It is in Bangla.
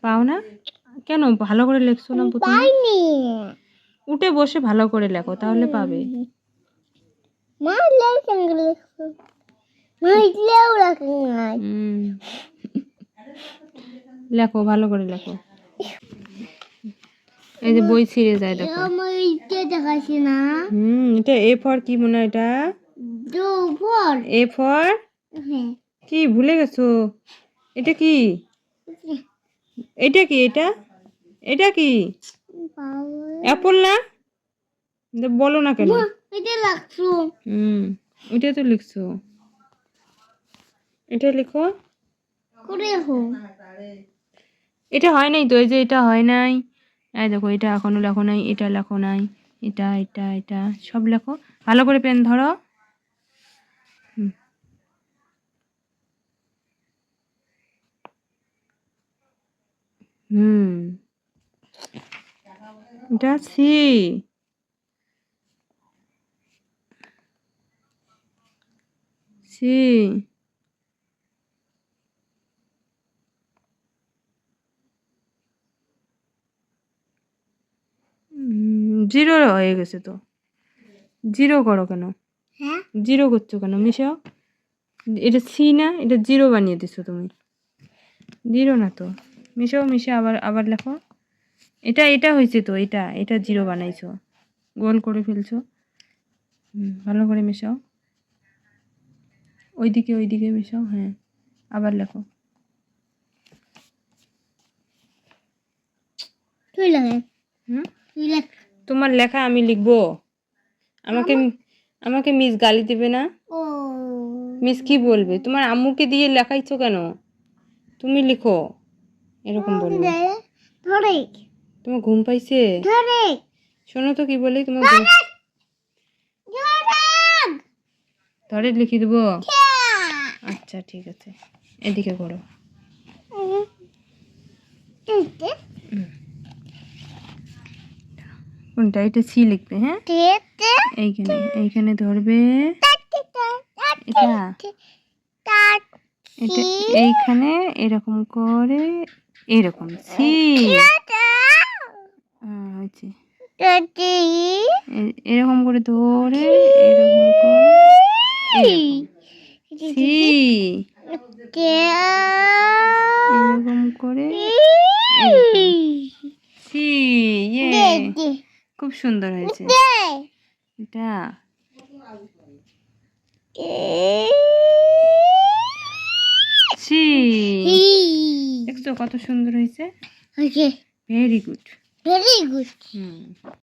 পাও না কেন? ভালো করে লেখছো না প্রথমে? উঠে বসে ভালো করে লেখো, তাহলে পাবে। লেখো, ভালো করে লেখো। এই যে বই ছিঁড়ে যায়, দেখো। এটা এ ফর কি মনে হয়? এটা এ ফর কি ভুলে গেছো? এটা কি? এটা কি? এটা এটা কি? অ্যাপল না? বলো না কেন? ওইটা তো লিখছো। এটা লিখো। এটা হয় নাই তো, এই যে এটা হয় নাই। এই দেখো, এটা এখনো লেখো নাই, এটা লেখো নাই, এটা এটা এটা সব লেখো। ভালো করে পেন ধরো। এটা সি। সি। জিরো হয়ে গেছে তো। জিরো করো কেন? জিরো করছো কেন? মিশাও। এটা সি না, এটা জিরো বানিয়ে দিছো তুমি। জিরো না তো। মিশাও, মিশে আবার আবার লেখো। এটা এটা হয়েছে তো, এটা এটা জিরো বানাইছো, গোল করে ফেলছো। ভালো করে মেশাও। ওইদিকে ওইদিকে মেশাও। হ্যাঁ, আবার লেখো। তোমার লেখা আমি লিখবো? আমাকে আমাকে মিস গালি দেবে না? মিস কি বলবে? তোমার আম্মুকে দিয়ে লেখাইছো কেন? তুমি লিখো, এরকম বলবে। তোমার ঘুম পাইছে? শোনো তো কি বলি, তোমার ধরে লিখে দেবো। আচ্ছা ঠিক আছে, এদিকে করো। কোনটা? এটা সি লিখবে। হ্যাঁ, এইখানে এইখানে ধরবে। এটা এটা এইখানে এরকম করে, এরকম সি হয়েছে। এরকম করে ধরে, এরকম করে সি, এরকম করে সি। খুব সুন্দর হয়েছে এটা। সি, দেখছো কত সুন্দর হয়েছে? Very good.